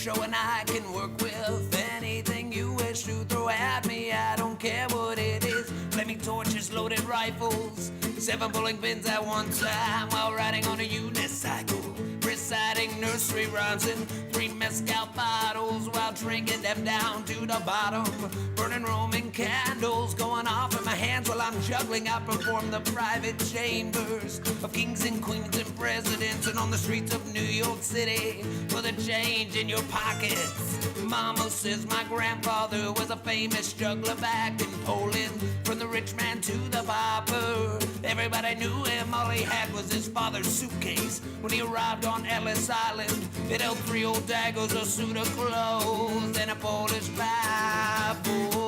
show and I can work with anything you wish to throw at me. I don't care what it is. Flaming torches, loaded rifles, 7 bowling pins at one time while riding on a unicycle, reciting nursery rhymes and 3 mezcal bottles while drinking them down to the bottom. Burning Roman candles going off in my hands while I'm juggling. I perform the private chambers of kings and queens and presidents, and on the streets of New York City for the change in your pockets. Mama says my grandfather was a famous juggler back in Poland. From the rich man to the pauper, everybody knew him. All he had was his father's suitcase. When he arrived on Ellis Island, it held 3 old daggers, a suit of clothes, and a Polish Bible.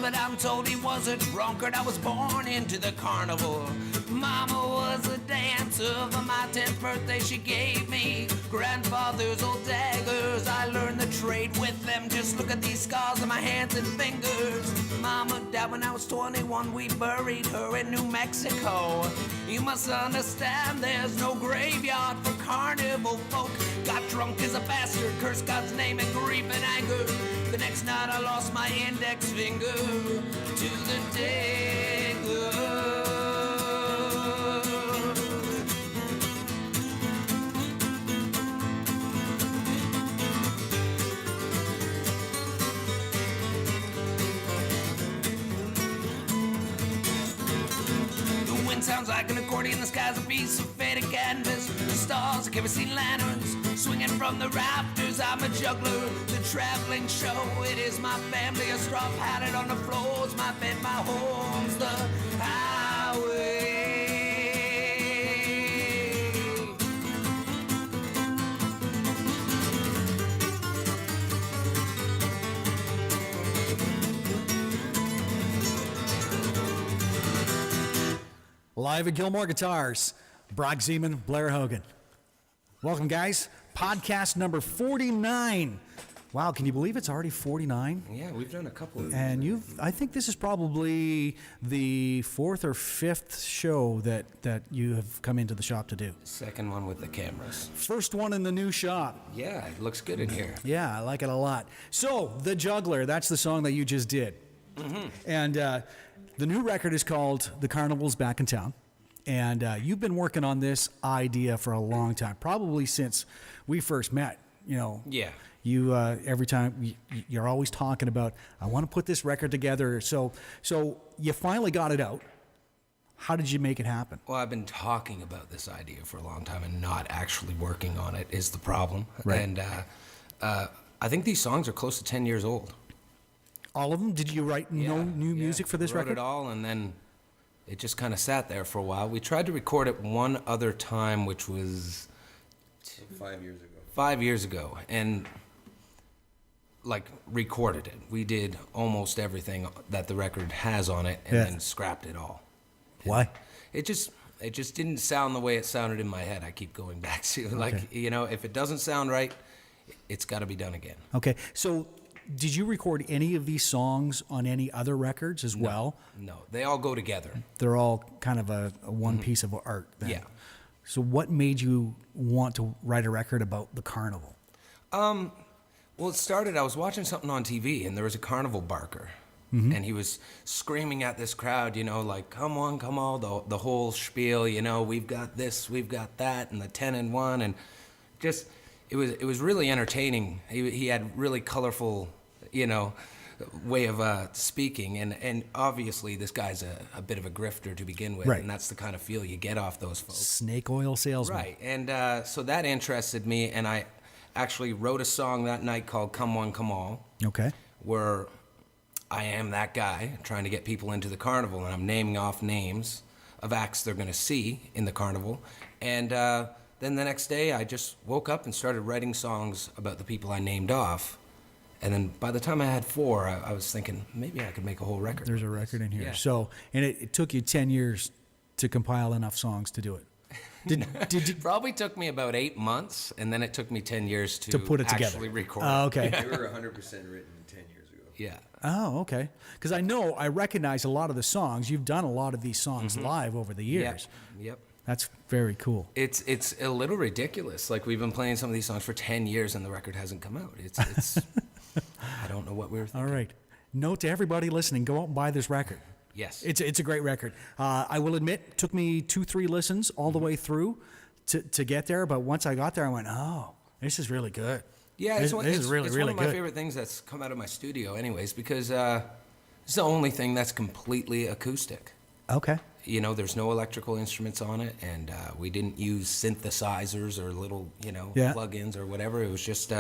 But I'm told he was a drunkard. I was born into the carnival. Mama was a dancer. For my 10th birthday she gave me grandfather's old daggers. I learned the trade with them. Just look at these scars on my hands and fingers. Mama died when I was 21. We buried her in New Mexico. You must understand there's no graveyard for carnival folk. Got drunk as a bastard, cursed God's name in grief and anger. The next night I lost my index finger to the digger. Sounds like an accordion, the sky's a piece of faded canvas. The stars are kerosene lanterns swinging from the rafters. I'm a juggler, the traveling show. It is my family, a straw padded on the floors. My bed, my home's the highway. Live at Gilmore Guitars, Brock Zeman, Blair Hogan. Welcome, guys. Podcast number 49. Wow, can you believe it's already 49? Yeah, we've done a couple of And I think this is probably the 4th or 5th show that you have come into the shop to do. Second one with the cameras. First one in the new shop. Yeah, it looks good in here. Yeah, I like it a lot. So, The Juggler, that's the song that you just did. Mm-hmm. And the new record is called The Carnival's Back in Town. And you've been working on this idea for a long time, probably since we first met, you know. Yeah. You every time you're always talking about, I want to put this record together. So you finally got it out. How did you make it happen? Well, I've been talking about this idea for a long time and not actually working on it is the problem. Right. And I think these songs are close to 10 years old. All of them? Did you write new music for this wrote record? It all, and then it just kind of sat there for a while. We tried to record it one other time, which was 5 years ago. 5 years ago, and recorded it. We did almost everything that the record has on it, and then scrapped it all. Why? It just didn't sound the way it sounded in my head. I keep going back to if it doesn't sound right, it's got to be done again. Okay, so did you record any of these songs on any other records as well? No, they all go together. They're all kind of a one piece of art then. Yeah. So what made you want to write a record about the carnival? Well, it started, I was watching something on TV, and there was a carnival barker. Mm-hmm. And he was screaming at this crowd, come on, the whole spiel, we've got this, we've got that, and the 10 and 1, and just, it was really entertaining. He had really colorful, way of speaking, and obviously this guy's a bit of a grifter to begin with, right. And that's the kind of feel you get off those folks. Snake oil salesman. Right, and so that interested me, and I actually wrote a song that night called Come One, Come All. Okay. Where I am that guy trying to get people into the carnival, and I'm naming off names of acts they're going to see in the carnival. And then the next day, I just woke up and started writing songs about the people I named off. And then by the time I had 4, I was thinking, maybe I could make a whole record. There's a record in here. Yeah. So, and it took you 10 years to compile enough songs to do it. Did you Probably took me about 8 months, and then it took me 10 years to put it together? actually record. Oh, okay. They were 100% written 10 years ago. Yeah. Oh, okay. Because I recognize a lot of the songs. You've done a lot of these songs live over the years. Yep. That's very cool. It's a little ridiculous. Like, we've been playing some of these songs for 10 years, and the record hasn't come out. It's I don't know what we were thinking. All right. Note to everybody listening: go out and buy this record. Yes. It's a great record. I will admit, it took me 2-3 listens all the way through to get there. But once I got there, I went, "Oh, this is really good." Yeah, this it's one is really, it's really one of my good. favorite things that's come out of my studio, anyways, because it's the only thing that's completely acoustic. Okay. You know, there's no electrical instruments on it, and we didn't use synthesizers or little, Yeah. plugins or whatever. It was just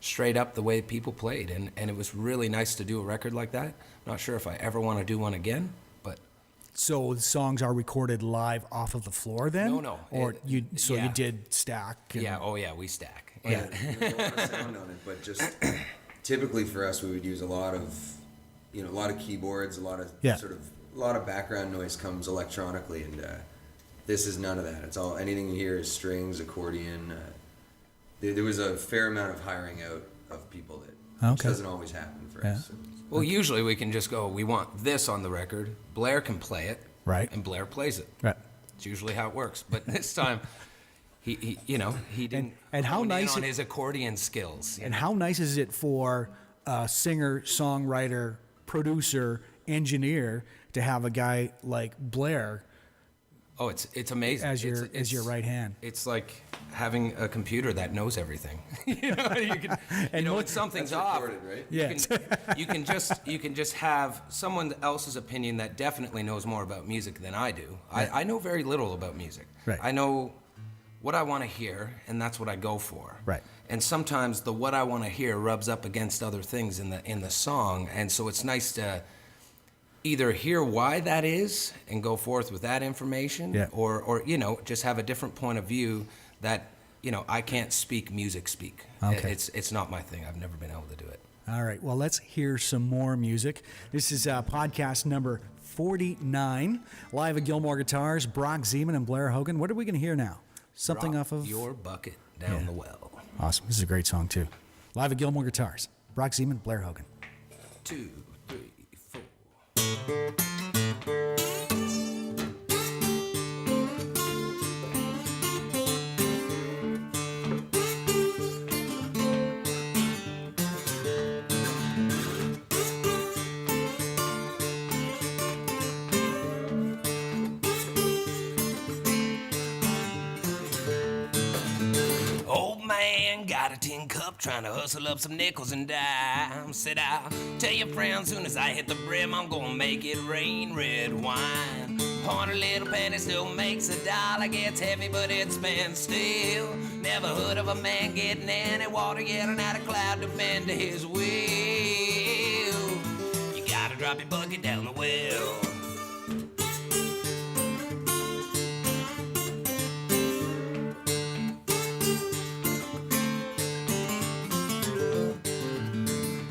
straight up the way people played, and it was really nice to do a record like that. Not sure if I ever want to do one again, but So the songs are recorded live off of the floor then? No. Or you yeah. did stack? And, yeah, we stack. Yeah. There's a lot of sound on it, but just typically for us, we would use a lot of keyboards, a lot of background noise comes electronically, and this is none of that. It's all, anything you hear is strings, accordion. There was a fair amount of hiring out of people which Okay. doesn't always happen for Yeah. us. So. Well, usually we can just go, we want this on the record. Blair can play it. Right. And Blair plays it. Right. It's usually how it works. But this time, he didn't And how hone in nice on it- his accordion skills. And how nice is it for a singer, songwriter, producer, engineer to have a guy like Blair Oh, it's amazing. as your It's- as your right hand? It's like having a computer that knows everything. you can, when something's That's off, recorded, right? Yeah. you can just have someone else's opinion that definitely knows more about music than I do. Right. I know very little about music. Right. I know what I want to hear, and that's what I go for. Right. And sometimes the what I want to hear rubs up against other things in the song, and so it's nice to either hear why that is and go forth with that information, Yeah. or just have a different point of view that I can't speak music speak. Okay. It's not my thing. I've never been able to do it. All right. Well, let's hear some more music. This is podcast number 49, live at Gilmore Guitars, Brock Zeman and Blair Hogan. What are we going to hear now? Something Drop off of... your bucket down Yeah. the well. Awesome. This is a great song, too. Live at Gilmore Guitars, Brock Zeman, Blair Hogan. 2, 3, 4. Old man got a tin cup, trying to hustle up some nickels and dimes. Said I'll tell your friends, soon as I hit the brim, I'm gonna make it rain red wine. 100 little penny still makes a dollar, gets heavy but it spends still. Never heard of a man getting any water, getting out a cloud to bend to his will. You gotta drop your bucket down the well.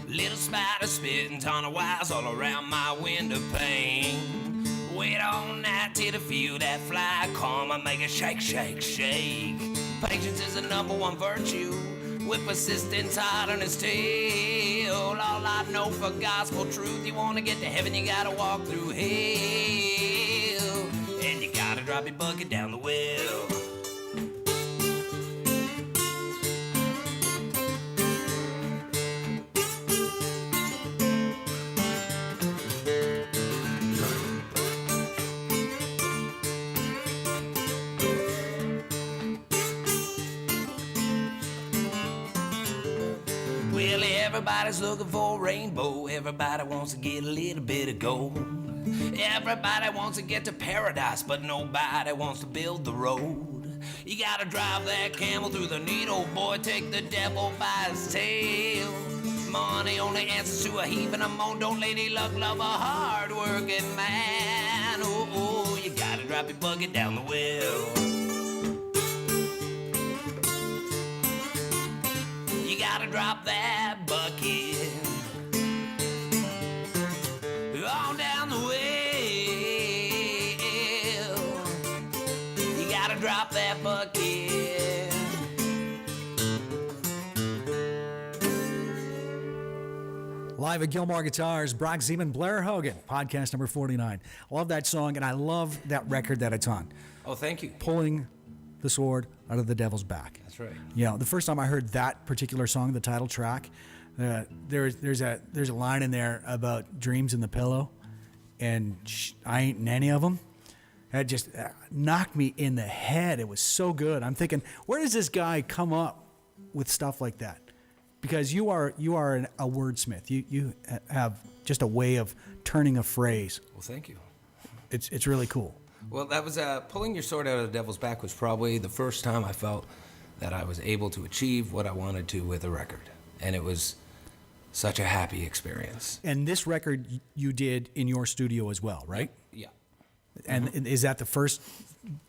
Little spider spitting ton of wires all around my window pane. Wait all night till to feel that fly come and make it shake, shake, shake. Patience is the number one virtue, with persistence hot on his tail. All I know for gospel truth, you wanna get to heaven, you gotta walk through hell. And you gotta drop your bucket down the well. Well, everybody's looking for a rainbow. Everybody wants to get a little bit of gold. Everybody wants to get to paradise, but nobody wants to build the road. You gotta drive that camel through the needle, boy, take the devil by his tail. Money only answers to a heave and a moan. Don't lady luck love a hard-working man. Oh, you gotta drop your bucket down the well. You gotta drop that bucket on down the well. You gotta drop Live at Gilmore Guitars, Brock Zeman, Blair Hogan, podcast number 49. I love that song, and I love that record that it's on. Oh, thank you. Pulling the sword out of the devil's back. That's right. You know, the first time I heard that particular song, the title track, there's a line in there about dreams in the pillow, and I ain't in any of them. That just knocked me in the head. It was so good. I'm thinking, where does this guy come up with stuff like that? Because you are a wordsmith. You have just a way of turning a phrase. Well, thank you. It's really cool. Well, that was pulling your sword out of the devil's back was probably the first time I felt that I was able to achieve what I wanted to with a record, and it was such a happy experience. And this record you did in your studio as well, right? Yeah. And is that the first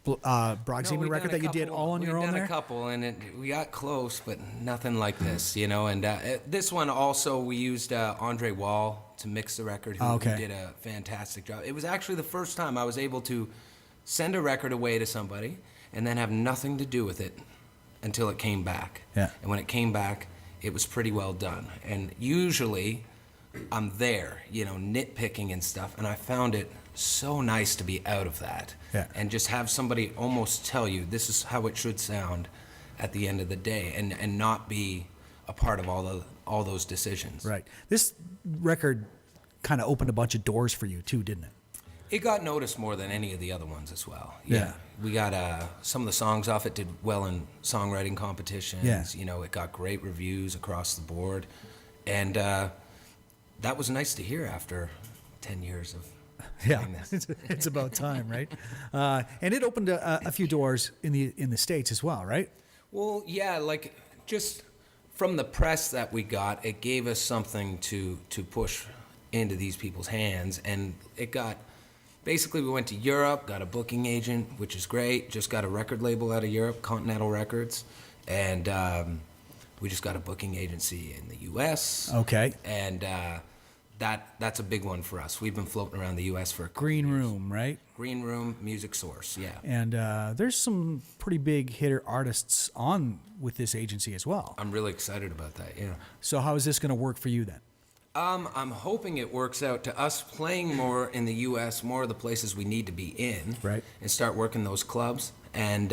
Brock Zeman we've record done that you did all on your own there? We've done a couple, and we got close, but nothing like this, you know. And this one also, we used Andre Wall to mix the record, who did a fantastic job. It was actually the first time I was able to send a record away to somebody and then have nothing to do with it until it came back. Yeah. And when it came back, it was pretty well done. And usually, I'm there, you know, nitpicking and stuff, and I found it so nice to be out of that. Yeah. And just have somebody almost tell you this is how it should sound at the end of the day, and not be a part of all those decisions. Right. This record kind of opened a bunch of doors for you too, didn't it? It got noticed more than any of the other ones as well. Yeah. We got some of the songs off it did well in songwriting competitions. Yeah. You know, it got great reviews across the board. And that was nice to hear after 10 years of doing this. It's about time, right? And it opened a few doors in the States as well, right? Well, yeah, like just from the press that we got, it gave us something to push into these people's hands. And it got, basically we went to Europe, got a booking agent, which is great, just got a record label out of Europe, Continental Records, and we just got a booking agency in the U.S. Okay. And that's a big one for us. We've been floating around the U.S. for a couple Green years. Room, right? Green Room, Music Source, yeah. And there's some pretty big hitter artists on with this agency as well. I'm really excited about that, yeah. So how is this going to work for you then? I'm hoping it works out to us playing more in the U.S., more of the places we need to be in, right? And start working those clubs, and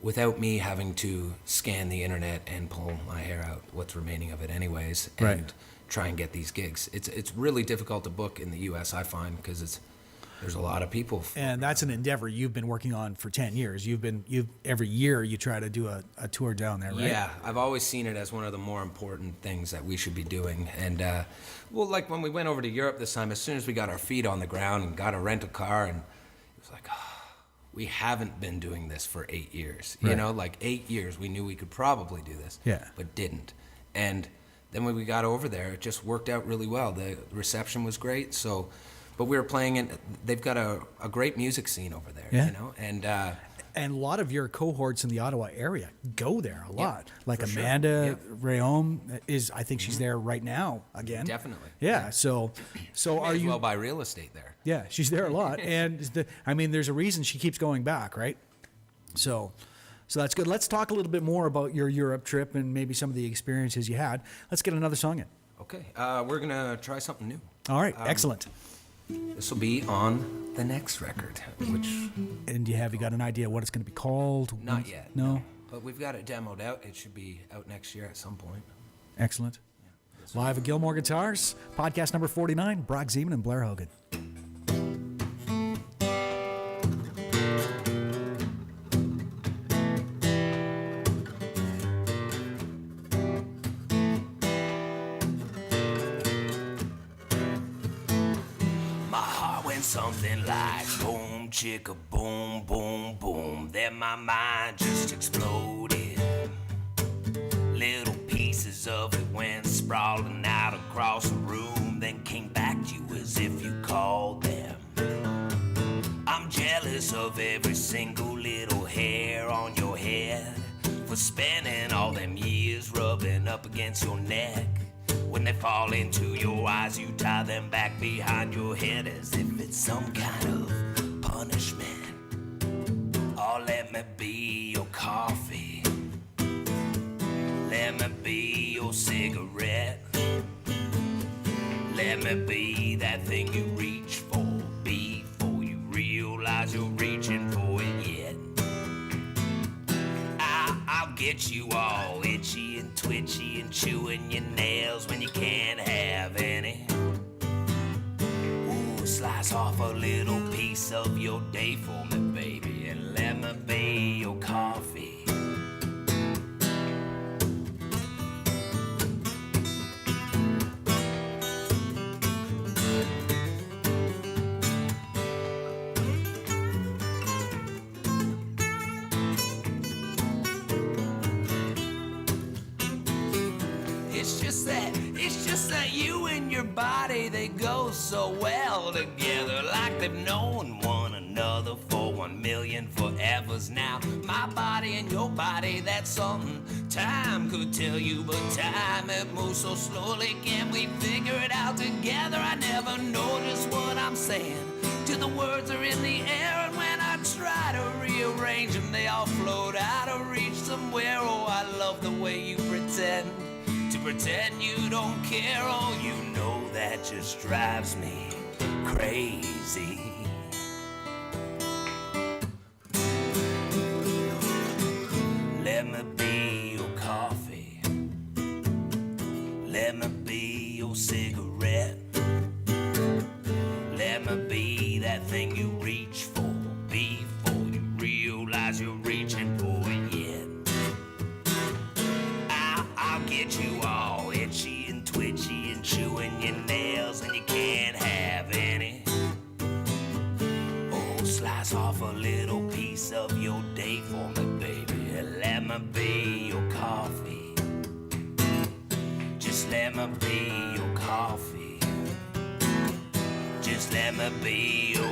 without me having to scan the internet and pull my hair out, what's remaining of it anyways, and right. Try and get these gigs. It's really difficult to book in the U.S., I find, because there's a lot of people. And that's an endeavor you've been working on for 10 years. Every year you try to do a tour down there, right? Yeah, I've always seen it as one of the more important things that we should be doing. And, well, like when we went over to Europe this time, as soon as we got our feet on the ground and got a rental car, and it was like, we haven't been doing this for 8 years. Right. You know, like 8 years, we knew we could probably do this, but didn't. And then when we got over there, it just worked out really well. The reception was great, so... But we were playing in, they've got a great music scene over there, you know? And a lot of your cohorts in the Ottawa area go there a lot. Like Amanda Rayom I think she's there right now again. Definitely. Yeah, so are you... well buy real estate there. Yeah, she's there a lot. And there's a reason she keeps going back, right? So that's good. Let's talk a little bit more about your Europe trip and maybe some of the experiences you had. Let's get another song in. Okay, we're going to try something new. All right, excellent. This will be on the next record, which... And have you got an idea what it's going to be called? Not yet. No? But we've got it demoed out. It should be out next year at some point. Excellent. Yeah. Live at Gilmore Guitars, podcast number 49, Brock Zeman and Blair Hogan. Something like boom, chicka, boom, boom, boom. Then my mind just exploded. Little pieces of it went sprawling out across the room, then came back to you as if you called them. I'm jealous of every single little hair on your head for spending all them years rubbing up against your neck. When they fall into your eyes, you tie them back behind your head as if it's some kind of punishment. Oh, let me be your coffee. Let me be your cigarette. Let me be that thing you reach for before you realize you're reaching for it yet. I'll get you all itchy and twitchy and chewing your nails when you can't have any. Ooh, slice off a little piece of your day for me, baby, and let me be your coffee. It's just that you and your body, they go so well together, like they've known one another for 1,000,000 forevers now. My body and your body, that's something time could tell you, but time, it moves so slowly. Can we figure it out together? I never notice what I'm saying till the words are in the air, and when I try to rearrange them, they all float out of reach somewhere. Oh, I love the way you pretend you don't care. Oh, you know that just drives me crazy. Let me be your coffee. Let me be your cigarette. Let me be that thing you reach for before you realize you're reaching for it yet. I'll get you all itchy and twitchy and chewing your nails, and you can't have any. Oh, slice off a little piece of your day for me, baby, and let me be your coffee. Just let me be your coffee. Just let me be your...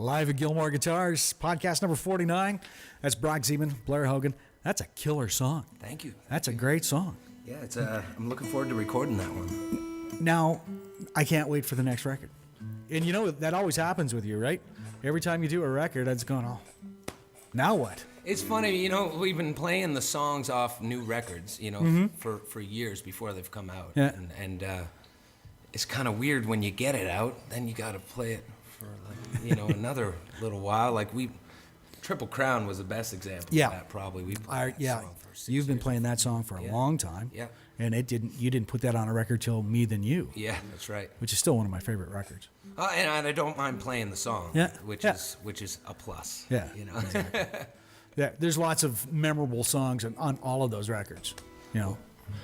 Live at Gilmore Guitars, podcast number 49. That's Brock Zeman, Blair Hogan. That's a killer song. Thank you. That's a great song. Yeah, it's I'm looking forward to recording that one. Now, I can't wait for the next record. And you know, that always happens with you, right? Every time you do a record, it's going, oh, now what? It's funny, you know, we've been playing the songs off new records, you know, for years before they've come out. Yeah. And it's kind of weird when you get it out, then you got to play it for, like, you know, another little while. Like Triple Crown was the best example Yeah. of that, probably. We played that song for 6 You've been years. playing that song for a long time. Yeah. And you didn't put that on a record till Me Than You. Yeah, that's right. Which is still one of my favorite records. And I don't mind playing the song, Yeah. which Yeah. is a plus. Yeah. You know. Exactly. Yeah, there's lots of memorable songs on all of those records. You know.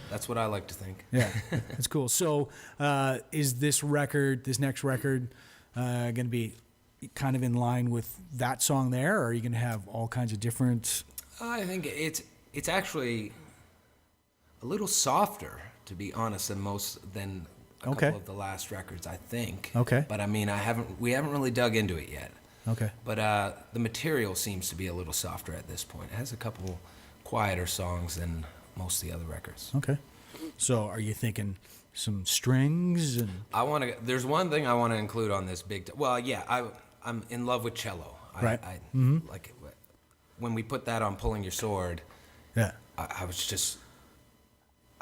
That's what I like to think. Yeah, that's cool. So, is this next record, going to be kind of in line with that song there, or are you going to have all kinds of different? I think it's actually a little softer, to be honest, than a couple of the last records, I think. Okay. But I mean, we haven't really dug into it yet. Okay. But the material seems to be a little softer at this point. It has a couple quieter songs than most of the other records. Okay. So, are you thinking some strings and? There's one thing I want to include on this well, yeah, I'm in love with cello. Right. Like when we put that on Pulling Your Sword. Yeah. I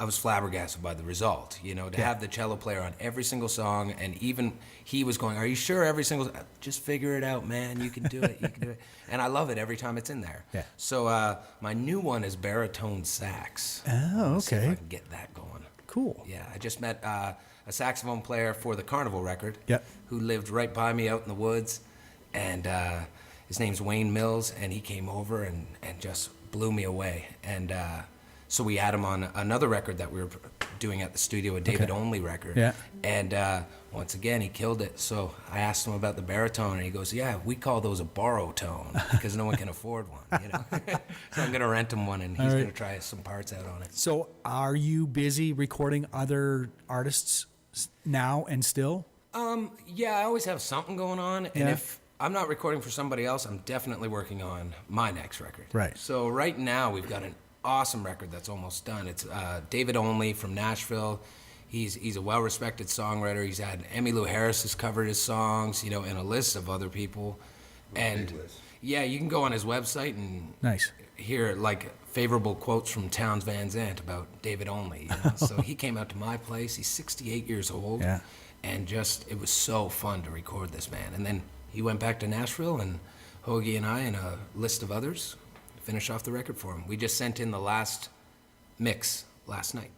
was flabbergasted by the result, you know, to have the cello player on every single song, and even he was going, "Are you sure every single? Just figure it out, man. You can do it. You can do it." And I love it every time it's in there. Yeah. So my new one is baritone sax. Oh, See if okay. I can get that going. Cool. Yeah, I just met a saxophone player for the Carnival record. Yep. Who lived right by me out in the woods, and his name's Wayne Mills, and he came over and just blew me away. And so we had him on another record that we were doing at the studio, a David Only record. Yeah. And once again, he killed it. So I asked him about the baritone, and he goes, "Yeah, we call those a borrow tone because no one can afford one, you know." So I'm gonna rent him one, and he's gonna try some parts out on it. So, are you busy recording other artists now and still? Yeah, I always have something going on, and if I'm not recording for somebody else, I'm definitely working on my next record. Right. So right now we've got an awesome record that's almost done. It's David Only from Nashville. He's a well-respected songwriter. He's had Emmylou Harris has covered his songs, you know, and a list of other people. And yeah, you can go on his website and Nice. hear like favorable quotes from Townes Van Zandt about David Only. You know? So he came out to my place. He's 68 years old. Yeah. And just, it was so fun to record this, man. And then he went back to Nashville, and Hoagie and I and a list of others finished off the record for him. We just sent in the last mix last night.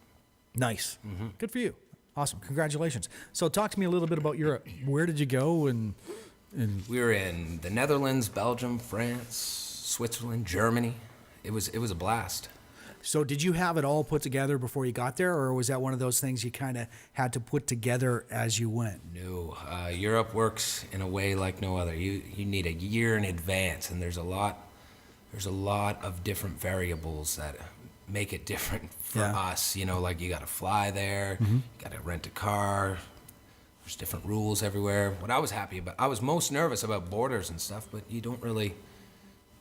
Nice. Good for you. Awesome. Congratulations. So talk to me a little bit about Europe. Where did you go? And We were in the Netherlands, Belgium, France, Switzerland, Germany. It was a blast. so did you have it all put together before you got there, or was that one of those things you kind of had to put together as you went? No, Europe works in a way like no other. You need a year in advance, and there's a lot of different variables that make it different for us. You know, like you got to fly there, you got to rent a car. There's different rules everywhere. What I was happy about, I was most nervous about borders and stuff, but you don't really.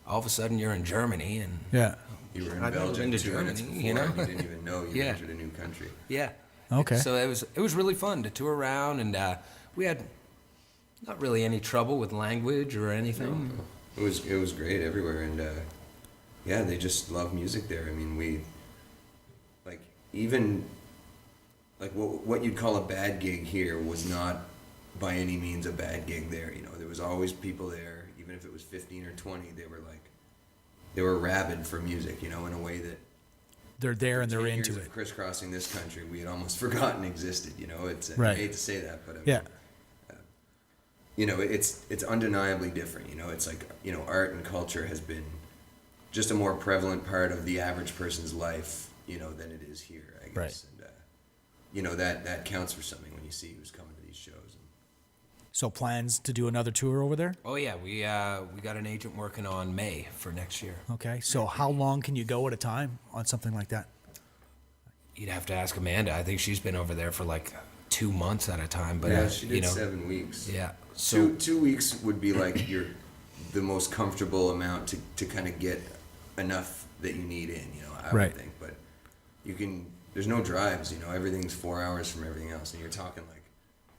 All of a sudden, you're in Germany, and Yeah. You were in I've never Belgium been to 2 minutes Germany, before, you know? and you didn't even know you Yeah. entered a new country. yeah. Okay. So it was really fun to tour around, and we had not really any trouble with language or anything. It was great everywhere, and yeah, they just love music there. I mean, we like even like what you'd call a bad gig here was not by any means a bad gig there. You know, there was always people there, even if it was 15 or 20. They were rabid for music. You know, in a way that They're there and they're 10 into years it. of crisscrossing this country, we had almost forgotten existed. You know, it's Right. I hate to say that, but I mean, Yeah. you know, it's undeniably different. You know, it's like, you know, art and culture has been just a more prevalent part of the average person's life, you know, than it is here, I guess. Right. And you know, that counts for something when you see who's coming to these shows. So plans to do another tour over there? Oh yeah, we got an agent working on May for next year. Okay. So how long can you go at a time on something like that? You'd have to ask Amanda. I think she's been over there for like 2 months at a time. But Yeah, she did you know, 7 weeks. yeah. So Two weeks would be like the most comfortable amount to kind of get enough that you need in, you know, I Right. would think. But there's no drives, you know, everything's 4 hours from everything else, and you're talking like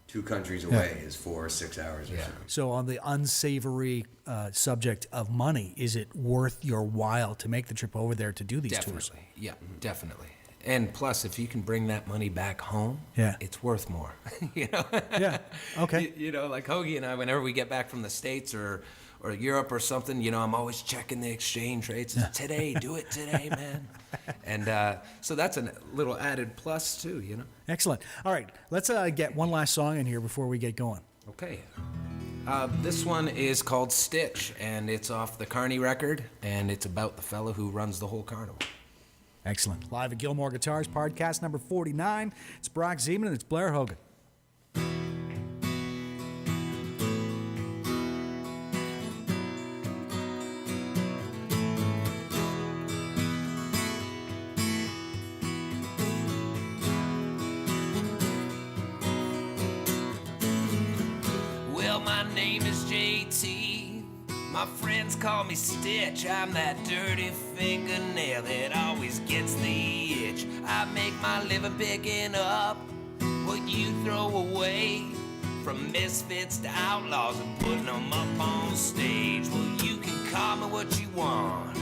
2 countries away is 4 or 6 hours or Yeah. something. So on the unsavory subject of money, is it worth your while to make the trip over there to do these tours? definitely, yeah, definitely. And plus, if you can bring that money back home, Yeah. it's worth more. You know. Yeah. Okay. You know, like Hoagie and I, whenever we get back from the States or Europe or something, you know, I'm always checking the exchange rates. Today, do it today, man. And so that's a little added plus too, you know. Excellent. All right. Let's get one last song in here before we get going. Okay. This one is called Stitch, and it's off the Carney record, and it's about the fella who runs the whole carnival. Excellent. Live at Gilmore Guitars, podcast number 49. It's Brock Zeman and it's Blair Hogan. Well, my name is JT. My friends call me Stitch. I'm that dirty fingernail that always gets the itch. I make my living picking up what you throw away. From misfits to outlaws and putting them up on stage. Well, you can call me what you want,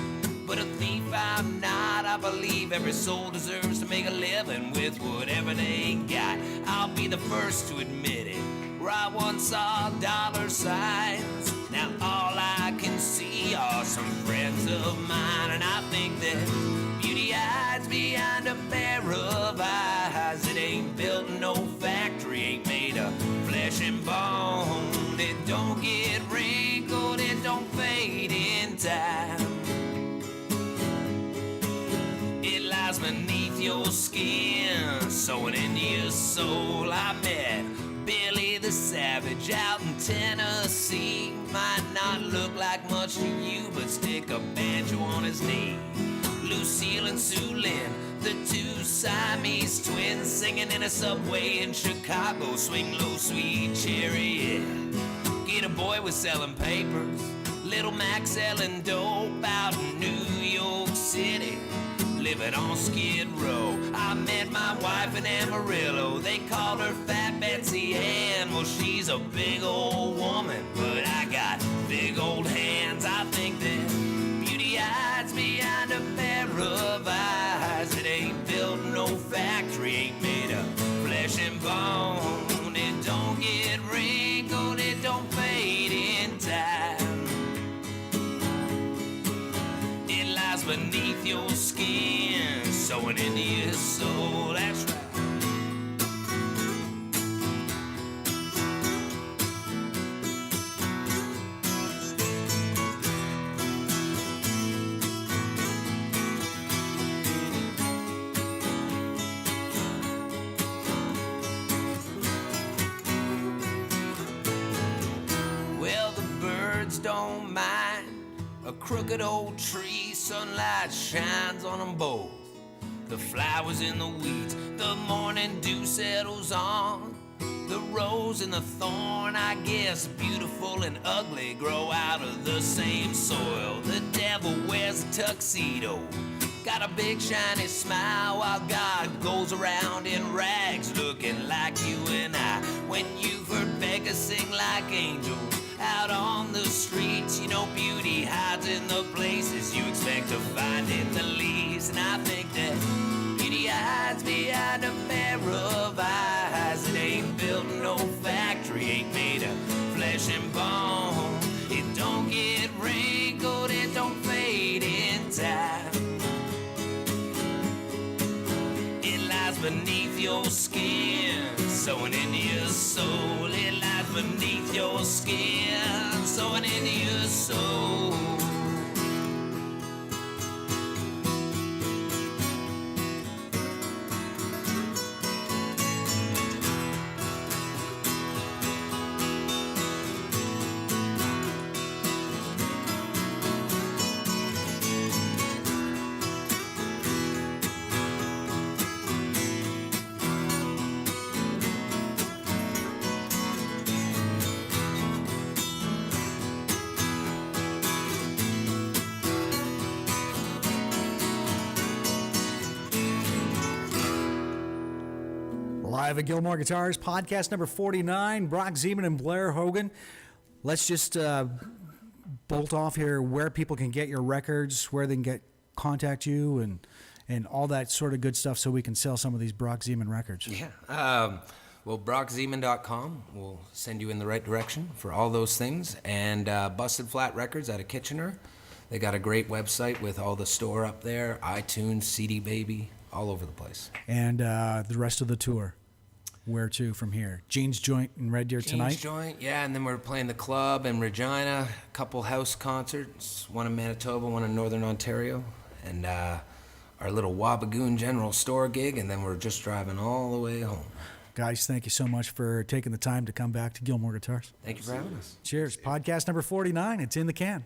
but a thief I'm not. I believe every soul deserves to make a living with whatever they got. I'll be the first to admit it, where I once saw dollar signs. Now all I can see are some friends of mine, and I think that beauty hides behind a pair of eyes. It ain't built in no factory, ain't made of flesh and bone. It don't get wrinkled, it don't fade in time. It lies beneath your skin, sewing into your soul. I met Billy the Savage out in Tennessee. Might not look like much to you, but stick a banjo on his knee. Lucille and Sue Lynn, the two Siamese twins, singing in a subway in Chicago. Swing low, sweet chariot. Get a boy was selling papers. Little Mac selling dope out in New York City. living on Skid Row. I met my wife in Amarillo. They called her Fat Betsy Ann. Well, she's a big old woman, but I got big old hands. I think that beauty hides behind a pair of eyes. It ain't built no factory, ain't made of flesh and bone. It don't get wrinkled, it don't fade in time. It lies beneath your skin, sewing into your soul. That's right. Don't mind a crooked old tree, sunlight shines on them both. The flowers in the weeds, the morning dew settles on. The rose and the thorn, I guess beautiful and ugly, grow out of the same soil. The devil wears a tuxedo, got a big shiny smile, while God goes around in rags looking like you and I. When you've heard beggars sing like angels out on the streets, you know beauty hides in the places you expect to find in the leaves. And I think that beauty hides behind a pair of eyes. It ain't built no factory, ain't made of flesh and bone. It don't get wrinkled, it don't fade in time. It lies beneath your skin, sewing into your soul. It lies beneath your skin, sewing into your soul. Live at Gilmore Guitars, podcast number 49, Brock Zeman and Blair Hogan. Let's just bolt off here where people can get your records, where they can contact you, and all that sort of good stuff so we can sell some of these Brock Zeman records. Yeah. Well, brockzeman.com will send you in the right direction for all those things. And Busted Flat Records out of Kitchener. They got a great website with all the store up there, iTunes, CD Baby, all over the place. And the rest of the tour. Where to from here? Jean's Joint in Red Deer tonight? Jean's Joint, yeah, and then we're playing the club in Regina, a couple house concerts, one in Manitoba, one in Northern Ontario, and our little Wabagoon General Store gig, and then we're just driving all the way home. Guys, thank you so much for taking the time to come back to Gilmore Guitars. Thank you for having us. Cheers. Podcast number 49. It's in the can.